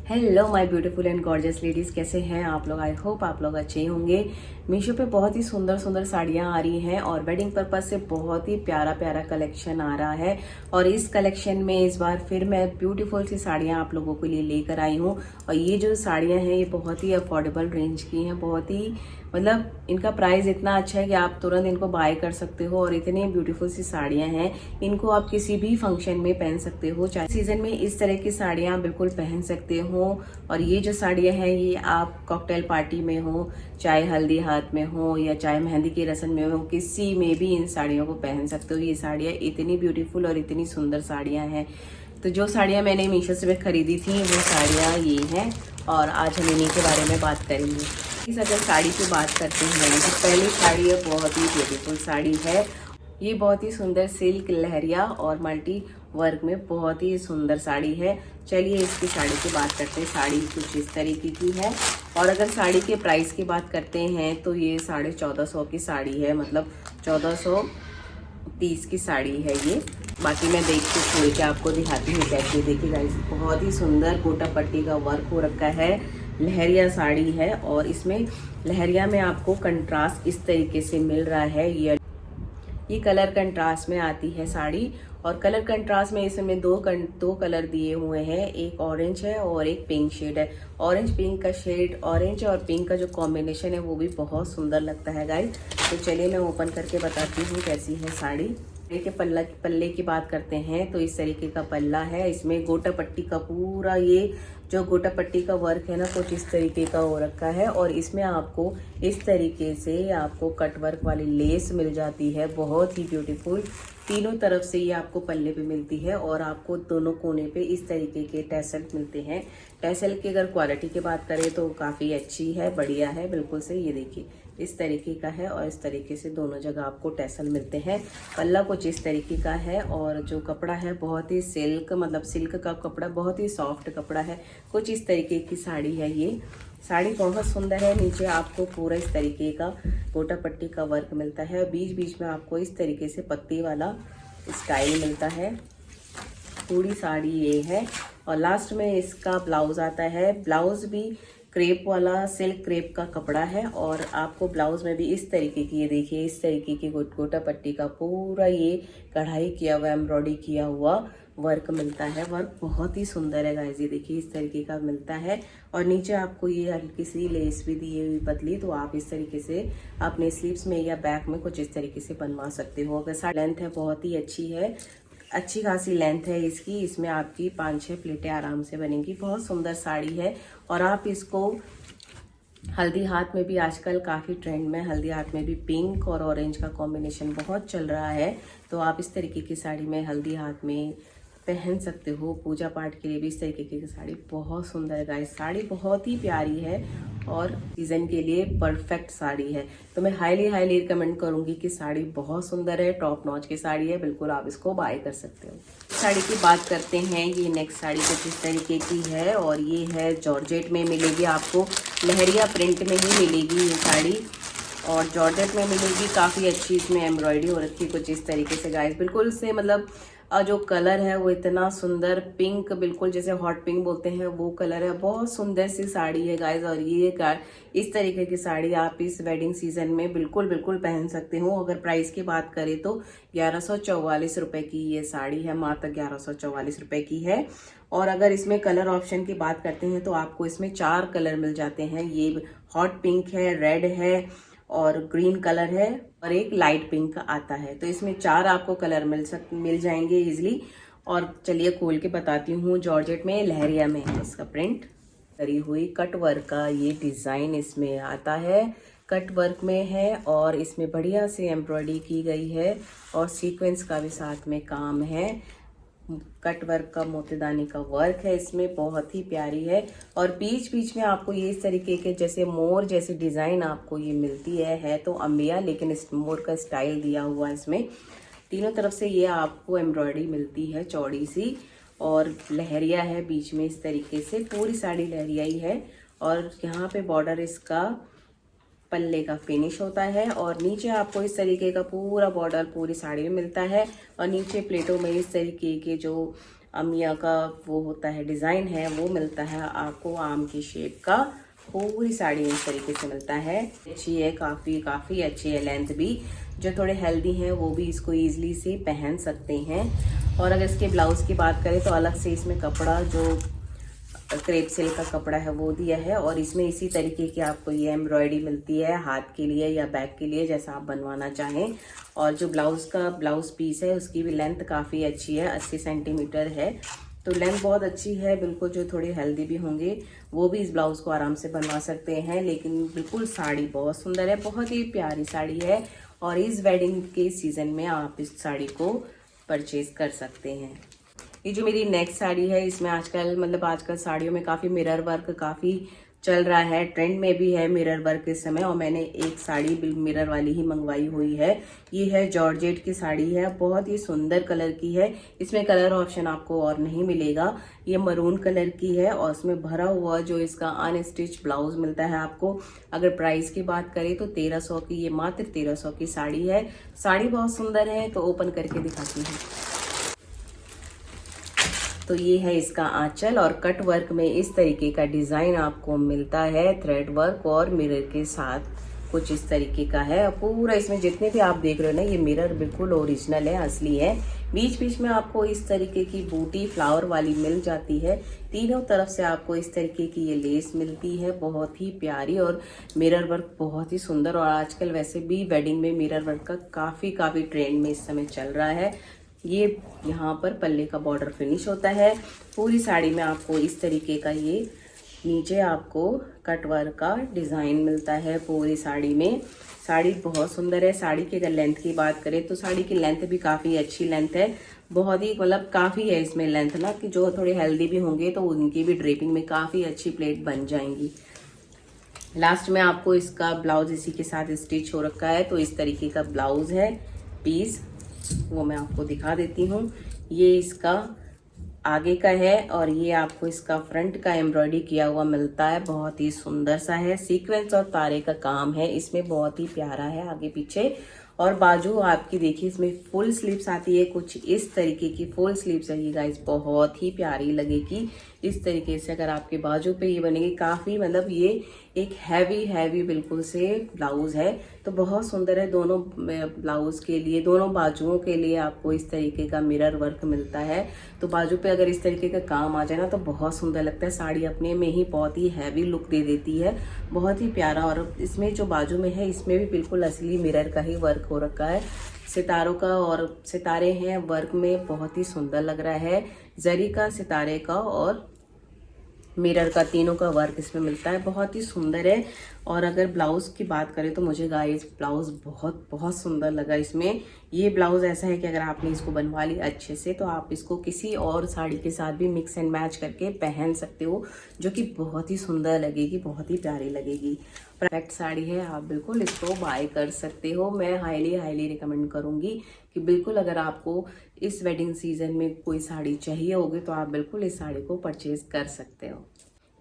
Hello my beautiful and gorgeous ladies, कैसे हैं आप लोग। आई होप आप लोग अच्छे ही होंगे। मीशो पे बहुत ही सुंदर सुंदर साड़ियां आ रही हैं और वेडिंग पर्पज से बहुत ही प्यारा प्यारा कलेक्शन आ रहा है। और इस कलेक्शन में इस बार फिर मैं ब्यूटीफुल सी साड़ियां आप लोगों के लिए लेकर आई हूँ। और ये जो साड़ियां हैं ये बहुत ही अफोर्डेबल रेंज की हैं, बहुत ही मतलब इनका प्राइस इतना अच्छा है कि आप तुरंत इनको बाय कर सकते हो। और इतनी ब्यूटीफुल सी साड़ियां हैं, इनको आप किसी भी फंक्शन में पहन सकते हो, चाहे सीजन में इस तरह की साड़ियां बिल्कुल पहन सकते हो। और ये जो साड़ियां हैं ये आप कॉकटेल पार्टी में हो, चाहे हल्दी हाथ में हो या चाहे मेहंदी की रस्म में हो, किसी में भी इन साड़ियों को पहन सकते हो। ये साड़ियां इतनी ब्यूटीफुल और इतनी सुंदर साड़ियां हैं। तो जो साड़ियां मैंने मीशो से खरीदी थी वो साड़ियां ये हैं और आज हम इन्हीं के बारे में बात करेंगे। इस अगर साड़ी की बात करते हैं तो पहली साड़ी है बहुत ही ब्यूटीफुल साड़ी है। ये बहुत ही सुंदर सिल्क लहरिया और मल्टी वर्क में बहुत ही सुंदर साड़ी है। चलिए इसकी साड़ी की बात करते हैं। साड़ी कुछ इस तरीके की है। और अगर साड़ी के प्राइस की बात करते हैं तो ये 1450 की साड़ी है, मतलब 1430 की साड़ी है ये। बाकी मैं देख के खोल के आपको दिखाती हूँ कैसे। देखिए गाइस, बहुत ही सुंदर गोटा पट्टी का वर्क हो रखा है। लहरिया साड़ी है और इसमें लहरिया में आपको कंट्रास्ट इस तरीके से मिल रहा है। ये कलर कंट्रास्ट में आती है साड़ी। और कलर कंट्रास्ट में इसमें दो कलर दिए हुए हैं, एक ऑरेंज है और एक पिंक शेड है। ऑरेंज पिंक का शेड, ऑरेंज और पिंक का जो कॉम्बिनेशन है वो भी बहुत सुंदर लगता है गाइस। तो चलिए मैं ओपन करके बताती हूँ कैसी है साड़ी। के पल्ले की बात करते हैं तो इस तरीके का पल्ला है। इसमें गोटा पट्टी का पूरा ये जो गोटा पट्टी का वर्क है ना कुछ इस तरीके का हो रखा है। और इसमें आपको इस तरीके से आपको कट वर्क वाली लेस मिल जाती है, बहुत ही ब्यूटीफुल। तीनों तरफ से ये आपको पल्ले पे मिलती है और आपको दोनों कोने पे इस तरीके के टैसल मिलते हैं। टैसल की अगर क्वालिटी की बात करें तो काफ़ी अच्छी है, बढ़िया है, बिल्कुल से। ये देखिए इस तरीके का है और इस तरीके से दोनों जगह आपको टैसल मिलते हैं। पल्ला कुछ इस तरीके का है और जो कपड़ा है बहुत ही सिल्क, मतलब सिल्क का कपड़ा, बहुत ही सॉफ्ट कपड़ा है। कुछ इस तरीके की साड़ी है ये। साड़ी बहुत सुंदर है। नीचे आपको पूरा इस तरीके का गोटा पट्टी का वर्क मिलता है। बीच बीच में आपको इस तरीके से पत्ती वाला स्टाइल मिलता है। पूरी साड़ी ये है। और लास्ट में इसका ब्लाउज आता है। ब्लाउज भी क्रेप वाला सिल्क क्रेप का कपड़ा है। और आपको ब्लाउज में भी इस तरीके की, ये देखिए इस तरीके की गोटा पट्टी का पूरा ये कढ़ाई किया हुआ, एम्ब्रॉयडरी किया हुआ वर्क मिलता है। वर्क बहुत ही सुंदर है गाइस, ये देखिए इस तरीके का मिलता है। और नीचे आपको ये हल्की सी लेस भी दी हुई पतली, तो आप इस तरीके से अपने स्लीव्स में या बैक में कुछ इस तरीके से बनवा सकते हो। अगर साड़ी लेंथ है बहुत ही अच्छी है, अच्छी खासी लेंथ है इसकी। इसमें आपकी 5-6 प्लेटें आराम से बनेंगी। बहुत सुंदर साड़ी है। और आप इसको हल्दी हाथ में भी, आजकल काफ़ी ट्रेंड में हल्दी हाथ में भी पिंक और ऑरेंज का कॉम्बिनेशन बहुत चल रहा है। तो आप इस तरीके की साड़ी में हल्दी हाथ में पहन सकते हो। पूजा पाठ के लिए भी इस तरीके की साड़ी बहुत सुंदर है गाइस। साड़ी बहुत ही प्यारी है और सीजन के लिए परफेक्ट साड़ी है। तो मैं हाईली रिकमेंड करूंगी कि साड़ी बहुत सुंदर है, टॉप नॉच की साड़ी है, बिल्कुल आप इसको बाय कर सकते हो। साड़ी की बात करते हैं। ये नेक्स्ट साड़ी कुछ इस तरीके की है और ये है जॉर्जेट में मिलेगी आपको, लहरिया प्रिंट में ही मिलेगी ये साड़ी और जॉर्जेट में मिलेगी। काफ़ी अच्छी इसमें एम्ब्रॉयडरी हो रखी है कुछ इस तरीके से गाइस। बिल्कुल से मतलब जो कलर है वो इतना सुंदर पिंक, बिल्कुल जैसे हॉट पिंक बोलते हैं वो कलर है। बहुत सुंदर सी साड़ी है गाइस। और ये इस तरीके की साड़ी आप इस वेडिंग सीजन में बिल्कुल पहन सकते हो। अगर प्राइस की बात करें तो 1144 रुपए की ये साड़ी है, मात्र 1144 रुपए की है। और अगर इसमें कलर ऑप्शन की बात करते हैं तो आपको इसमें 4 कलर मिल जाते हैं। ये हॉट पिंक है, रेड है और ग्रीन कलर है और एक लाइट पिंक आता है। तो इसमें 4 आपको कलर मिल जाएंगे इजिली। और चलिए खोल के बताती हूँ। जॉर्जेट में लहरिया में है इसका प्रिंट करी हुई, कट वर्क का ये डिज़ाइन इसमें आता है, कट वर्क में है। और इसमें बढ़िया से एम्ब्रॉयडरी की गई है और सीक्वेंस का भी साथ में काम है। कट वर्क का मोतीदानी का वर्क है इसमें, बहुत ही प्यारी है। और बीच बीच में आपको ये इस तरीके के जैसे मोर जैसे डिज़ाइन आपको ये मिलती है तो अम्बिया, लेकिन इस मोर का स्टाइल दिया हुआ है इसमें। तीनों तरफ से ये आपको एम्ब्रॉयडरी मिलती है चौड़ी सी। और लहरिया है बीच में इस तरीके से, पूरी साड़ी लहरिया ही है। और यहाँ पे बॉर्डर इसका पल्ले का फिनिश होता है। और नीचे आपको इस तरीके का पूरा बॉर्डर पूरी साड़ी में मिलता है। और नीचे प्लेटों में इस तरीके के जो अमिया का वो होता है डिज़ाइन है, वो मिलता है आपको आम की शेप का। पूरी साड़ी इस तरीके से मिलता है। अच्छी है, काफ़ी अच्छी है। लेंथ भी जो थोड़े हेल्दी हैं वो भी इसको ईजिली से पहन सकते हैं। और अगर इसके ब्लाउज़ की बात करें तो अलग से इसमें कपड़ा जो क्रेप सिल्क का कपड़ा है वो दिया है। और इसमें इसी तरीके की आपको ये एम्ब्रॉयडरी मिलती है हाथ के लिए या बैक के लिए, जैसा आप बनवाना चाहें। और जो ब्लाउज़ पीस है उसकी भी लेंथ काफ़ी अच्छी है, 80 सेंटीमीटर है। तो लेंथ बहुत अच्छी है। बिल्कुल जो थोड़े हेल्दी भी होंगे वो भी इस ब्लाउज़ को आराम से बनवा सकते हैं। लेकिन बिल्कुल साड़ी बहुत सुंदर है, बहुत ही प्यारी साड़ी है। और इस वेडिंग के सीज़न में आप इस साड़ी को परचेज़ कर सकते हैं। ये जो मेरी नेक्स्ट साड़ी है, इसमें आजकल साड़ियों में काफ़ी मिरर वर्क काफ़ी चल रहा है, ट्रेंड में भी है मिरर वर्क इस समय। और मैंने एक साड़ी मिरर वाली ही मंगवाई हुई है। ये है जॉर्जेट की साड़ी है, बहुत ही सुंदर कलर की है। इसमें कलर ऑप्शन आपको और नहीं मिलेगा। ये मरून कलर की है और इसमें भरा हुआ जो इसका अनस्टिच ब्लाउज मिलता है आपको। अगर प्राइस की बात करें तो 1300 की, ये मात्र 1300 की साड़ी है। साड़ी बहुत सुंदर है, तो ओपन करके दिखाती हूँ। तो ये है इसका आंचल और कट वर्क में इस तरीके का डिज़ाइन आपको मिलता है, थ्रेड वर्क और मिरर के साथ कुछ इस तरीके का है। पूरा इसमें जितने भी आप देख रहे हो ना, ये मिरर बिल्कुल ओरिजिनल है, असली है। बीच बीच में आपको इस तरीके की बूटी फ्लावर वाली मिल जाती है। तीनों तरफ से आपको इस तरीके की ये लेस मिलती है, बहुत ही प्यारी। और मिरर वर्क बहुत ही सुंदर। और आजकल वैसे भी वेडिंग में मिरर वर्क का काफ़ी ट्रेंड में इस समय चल रहा है। ये यहाँ पर पल्ले का बॉर्डर फिनिश होता है। पूरी साड़ी में आपको इस तरीके का ये नीचे आपको कट वर्क का डिज़ाइन मिलता है पूरी साड़ी में। साड़ी बहुत सुंदर है। साड़ी की अगर लेंथ की बात करें तो साड़ी की लेंथ भी काफ़ी अच्छी लेंथ है, बहुत ही काफ़ी है इसमें लेंथ ना, कि जो थोड़े हेल्दी भी होंगे तो उनकी भी ड्रेपिंग में काफ़ी अच्छी प्लेट बन जाएंगी। लास्ट में आपको इसका ब्लाउज इसी के साथ स्टिच हो रखा है। तो इस तरीके का ब्लाउज है पीस, वो मैं आपको दिखा देती हूँ। ये इसका आगे का है और ये आपको इसका फ्रंट का एम्ब्रॉयडरी किया हुआ मिलता है, बहुत ही सुंदर सा है। सीक्वेंस और तारे का काम है इसमें, बहुत ही प्यारा है आगे पीछे। और बाजू आपकी देखिए इसमें फुल स्लीव्स आती है, कुछ इस तरीके की फुल स्लीव्स है ये गाइस, बहुत ही प्यारी लगेगी। इस तरीके से अगर आपके बाजू पे ये बनेगी, काफ़ी ये एक हैवी बिल्कुल से ब्लाउज है, तो बहुत सुंदर है। दोनों ब्लाउज के लिए, दोनों बाजुओं के लिए आपको इस तरीके का मिरर वर्क मिलता है। तो बाजू पे अगर इस तरीके का काम आ जाए ना तो बहुत सुंदर लगता है। साड़ी अपने में ही बहुत ही हैवी लुक दे देती है, बहुत ही प्यारा। और इसमें जो बाजू में है इसमें भी बिल्कुल असली मिरर का ही वर्क हो रखा है, सितारों का, और सितारे हैं वर्क में, बहुत ही सुंदर लग रहा है। जरी का, सितारे का और मिरर का, तीनों का वर्क इसमें मिलता है, बहुत ही सुंदर है। और अगर ब्लाउज़ की बात करें तो मुझे गाइस ब्लाउज़ बहुत सुंदर लगा इसमें। ये ब्लाउज़ ऐसा है कि अगर आपने इसको बनवा लिया अच्छे से तो आप इसको किसी और साड़ी के साथ भी मिक्स एंड मैच करके पहन सकते हो, जो कि बहुत ही सुंदर लगेगी, बहुत ही प्यारी लगेगी। परफेक्ट साड़ी है, आप बिल्कुल इसको बाय कर सकते हो। मैं हाईली रिकमेंड करूँगी कि बिल्कुल अगर आपको इस वेडिंग सीजन में कोई साड़ी चाहिए होगी तो आप बिल्कुल इस साड़ी को परचेज कर सकते हो।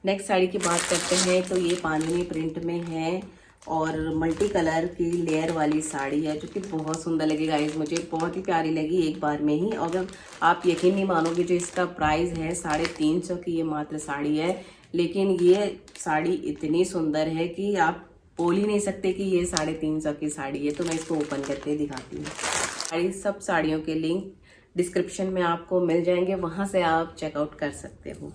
नेक्स्ट साड़ी की बात करते हैं तो ये बांधनी प्रिंट में है और मल्टी कलर की लेयर वाली साड़ी है, जो कि बहुत सुंदर लगी गाइस, मुझे बहुत ही प्यारी लगी एक बार में ही। अगर आप यकीन नहीं मानोगे, जो इसका प्राइस है 350 की ये मात्र साड़ी है, लेकिन ये साड़ी इतनी सुंदर है कि आप बोल ही नहीं सकते कि ये 350 की साड़ी है। तो मैं इसको ओपन करके दिखाती हूँ। साड़ी, सब साड़ियों के लिंक डिस्क्रिप्शन में आपको मिल जाएंगे, वहाँ से आप चेकआउट कर सकते हो।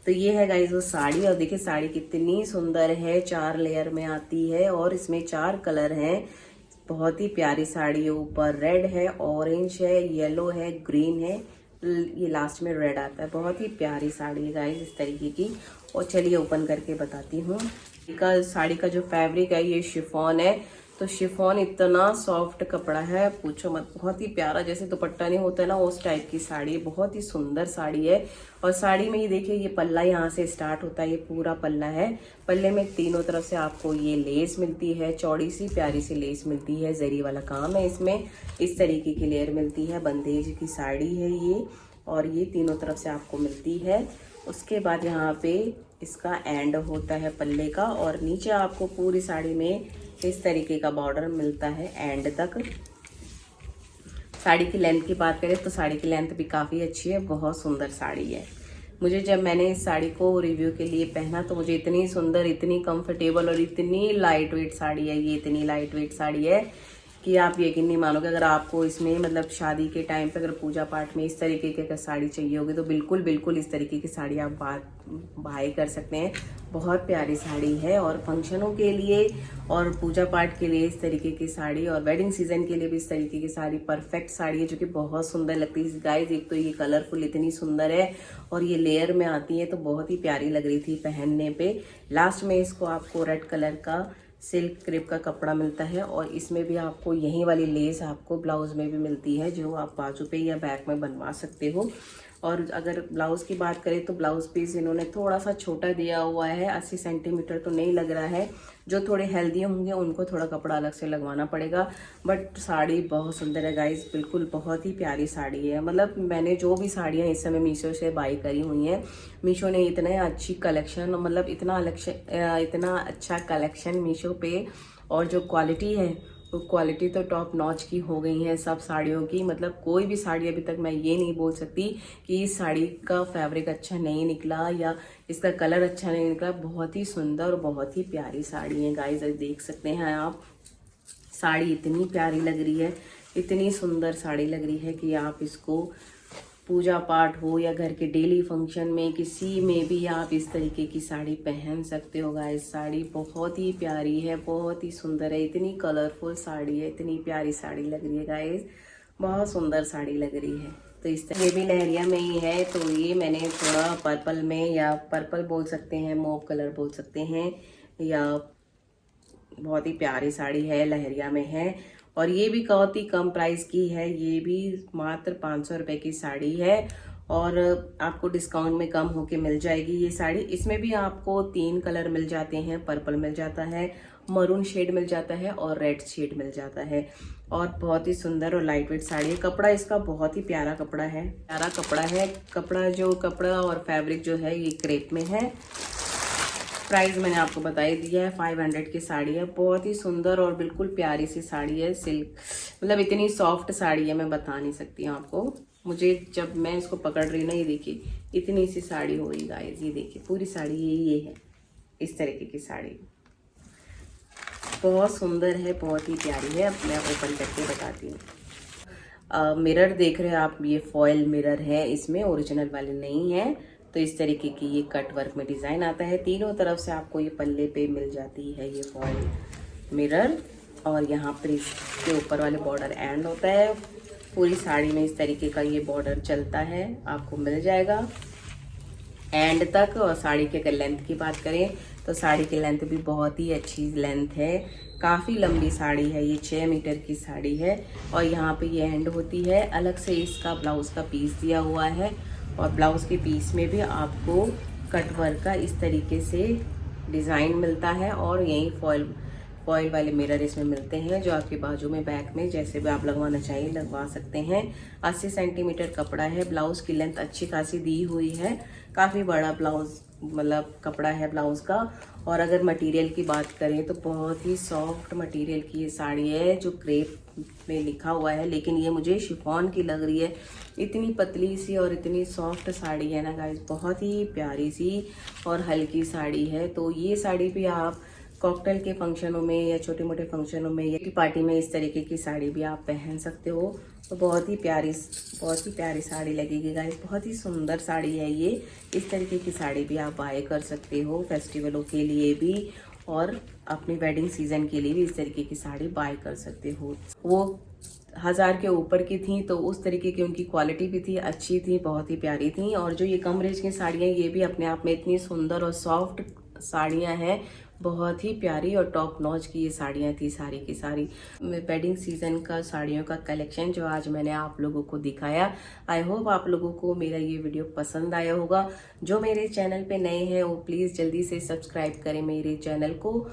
तो ये है गाइस वो साड़ी, और देखिए साड़ी कितनी सुंदर है, 4 लेयर में आती है और इसमें 4 कलर हैं। बहुत ही प्यारी साड़ी है। ऊपर रेड है, ऑरेंज है, येलो है, ग्रीन है, ये लास्ट में रेड आता है। बहुत ही प्यारी साड़ी है गाइस इस तरीके की। और चलिए ओपन करके बताती हूँ। साड़ी का जो फैब्रिक है ये शिफॉन है, तो शिफॉन इतना सॉफ्ट कपड़ा है पूछो मत, बहुत ही प्यारा, जैसे दुपट्टा नहीं होता है ना उस टाइप की साड़ी है, बहुत ही सुंदर साड़ी है। और साड़ी में ये देखिए, ये पल्ला यहाँ से स्टार्ट होता है, ये पूरा पल्ला है। पल्ले में तीनों तरफ से आपको ये लेस मिलती है, चौड़ी सी प्यारी सी लेस मिलती है, जरी वाला काम है इसमें, इस तरीके की लेयर मिलती है। बंदेज की साड़ी है ये, और ये तीनों तरफ से आपको मिलती है। उसके बाद यहाँ पे इसका एंड होता है पल्ले का, और नीचे आपको पूरी साड़ी में इस तरीके का बॉर्डर मिलता है एंड तक। साड़ी की लेंथ की बात करें तो साड़ी की लेंथ भी काफ़ी अच्छी है, बहुत सुंदर साड़ी है। मुझे जब मैंने इस साड़ी को रिव्यू के लिए पहना तो मुझे इतनी सुंदर, इतनी कंफर्टेबल और इतनी लाइट वेट साड़ी है, ये इतनी लाइट वेट साड़ी है कि आप यकीन नहीं मानोगे। अगर आपको इसमें मतलब शादी के टाइम पे अगर पूजा पाठ में इस तरीके की अगर साड़ी चाहिए होगी तो बिल्कुल बिल्कुल इस तरीके की साड़ी आप बाय कर सकते हैं। बहुत प्यारी साड़ी है और फंक्शनों के लिए और पूजा पाठ के लिए इस तरीके की साड़ी और वेडिंग सीजन के लिए भी इस तरीके की साड़ी परफेक्ट साड़ी है, जो कि बहुत सुंदर लगती है गाइस। एक तो ये कलरफुल इतनी सुंदर है और ये लेयर में आती है तो बहुत ही प्यारी लग रही थी पहनने पे। लास्ट में इसको आपको रेड कलर का सिल्क क्रेप का कपड़ा मिलता है और इसमें भी आपको यही वाली लेस आपको ब्लाउज में भी मिलती है, जो आप बाजू पे या बैक में बनवा सकते हो। और अगर ब्लाउज की बात करें तो ब्लाउज पीस इन्होंने थोड़ा सा छोटा दिया हुआ है, 80 सेंटीमीटर तो नहीं लग रहा है। जो थोड़े हेल्दी होंगे उनको थोड़ा कपड़ा अलग से लगवाना पड़ेगा, बट साड़ी बहुत सुंदर है गाइस, बिल्कुल बहुत ही प्यारी साड़ी है। मतलब मैंने जो भी साड़ियाँ इस समय मीशो से बाई करी हुई हैं, मीशो ने इतने अच्छी कलेक्शन, मतलब इतना अच्छा कलेक्शन मीशो पे, और जो क्वालिटी है तो क्वालिटी तो टॉप नॉच की हो गई है सब साड़ियों की। मतलब कोई भी साड़ी अभी तक मैं ये नहीं बोल सकती कि इस साड़ी का फैब्रिक अच्छा नहीं निकला या इसका कलर अच्छा नहीं निकला। बहुत ही सुंदर और बहुत ही प्यारी साड़ी है गाइस, देख सकते हैं आप। साड़ी इतनी प्यारी लग रही है, इतनी सुंदर साड़ी लग रही है कि आप इसको पूजा पाठ हो या घर के डेली फंक्शन में किसी में भी आप इस तरीके की साड़ी पहन सकते हो गाइस। साड़ी बहुत ही प्यारी है, बहुत ही सुंदर है, इतनी कलरफुल साड़ी है, इतनी प्यारी साड़ी लग रही है गाइस, बहुत सुंदर साड़ी लग रही है। तो इस तरह ये भी लहरिया में ही है, तो ये मैंने थोड़ा पर्पल में, या पर्पल बोल सकते हैं, मॉव कलर बोल सकते हैं, या बहुत ही प्यारी साड़ी है, लहरिया में है। और ये भी बहुत ही कम प्राइस की है, ये भी मात्र 500 रुपये की साड़ी है और आपको डिस्काउंट में कम होके मिल जाएगी ये साड़ी। इसमें भी आपको 3 कलर मिल जाते हैं, पर्पल मिल जाता है, मरून शेड मिल जाता है और रेड शेड मिल जाता है। और बहुत ही सुंदर और लाइट वेट साड़ी है। कपड़ा इसका बहुत ही प्यारा कपड़ा है, कपड़ा और फैब्रिक जो है ये क्रेप में है। प्राइस मैंने आपको बता ही दिया है, 500 की साड़ी है। बहुत ही सुंदर और बिल्कुल प्यारी सी साड़ी है, सिल्क, मतलब इतनी सॉफ्ट साड़ी है, मैं बता नहीं सकती हूँ आपको। मुझे जब मैं इसको पकड़ रही ना, ये देखिए इतनी सी साड़ी हो रही गाइस, ये देखिए पूरी साड़ी ये है, इस तरीके की साड़ी बहुत सुंदर है, बहुत ही प्यारी है। अब मैं ओपन करके बताती हूँ। मिरर देख रहे हैं आप, ये फॉयल मिरर है, इसमें ओरिजिनल वाले नहीं है। तो इस तरीके की ये कट वर्क में डिज़ाइन आता है, तीनों तरफ से आपको ये पल्ले पे मिल जाती है ये फॉयल मिरर। और यहाँ पर इसके ऊपर वाले बॉर्डर एंड होता है, पूरी साड़ी में इस तरीके का ये बॉर्डर चलता है, आपको मिल जाएगा एंड तक। और साड़ी के अगर लेंथ की बात करें तो साड़ी की लेंथ भी बहुत ही अच्छी लेंथ है, काफ़ी लंबी साड़ी है, ये 6 मीटर की साड़ी है। और यहाँ पे ये एंड होती है, अलग से इसका ब्लाउज का पीस दिया हुआ है और ब्लाउज के पीस में भी आपको कट वर्क का इस तरीके से डिज़ाइन मिलता है। और यही फॉयल वाले मिरर इसमें मिलते हैं, जो आपके बाजू में बैक में जैसे भी आप लगवाना चाहिए लगवा सकते हैं। 80 सेंटीमीटर कपड़ा है, ब्लाउज की लेंथ अच्छी खासी दी हुई है, काफ़ी बड़ा ब्लाउज मतलब कपड़ा है ब्लाउज का। और अगर मटेरियल की बात करें तो बहुत ही सॉफ्ट मटेरियल की ये साड़ी है, जो क्रेप में लिखा हुआ है, लेकिन ये मुझे शिफॉन की लग रही है। इतनी पतली सी और इतनी सॉफ्ट साड़ी है ना गाइस, बहुत ही प्यारी सी और हल्की साड़ी है। तो ये साड़ी भी आप कॉकटेल के फंक्शनों में या छोटे मोटे फंक्शनों में या पार्टी में इस तरीके की साड़ी भी आप पहन सकते हो। तो बहुत ही प्यारी साड़ी लगेगी गाइस, बहुत ही सुंदर साड़ी है ये। इस तरीके की साड़ी भी आप बाय कर सकते हो फेस्टिवलों के लिए भी, और अपनी वेडिंग सीजन के लिए भी इस तरीके की साड़ी बाय कर सकते हो। वो 1000 के ऊपर की थी, तो उस तरीके की उनकी क्वालिटी भी थी, अच्छी थी, बहुत ही प्यारी थी। और जो ये कम रेंज की साड़ियाँ, ये भी अपने आप में इतनी सुंदर और सॉफ्ट साड़ियाँ हैं, बहुत ही प्यारी और टॉप नॉच की ये साड़ियाँ थी सारी की सारी। वेडिंग सीजन का साड़ियों का कलेक्शन जो आज मैंने आप लोगों को दिखाया, आई होप आप लोगों को मेरा ये वीडियो पसंद आया होगा। जो मेरे चैनल पे नए हैं वो प्लीज़ जल्दी से सब्सक्राइब करें मेरे चैनल को।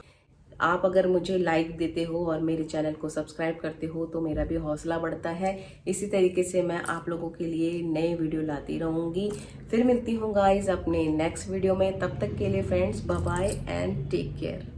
आप अगर मुझे लाइक देते हो और मेरे चैनल को सब्सक्राइब करते हो तो मेरा भी हौसला बढ़ता है। इसी तरीके से मैं आप लोगों के लिए नए वीडियो लाती रहूँगी। फिर मिलती हूँ गाइज अपने नेक्स्ट वीडियो में, तब तक के लिए friends bye bye and take care.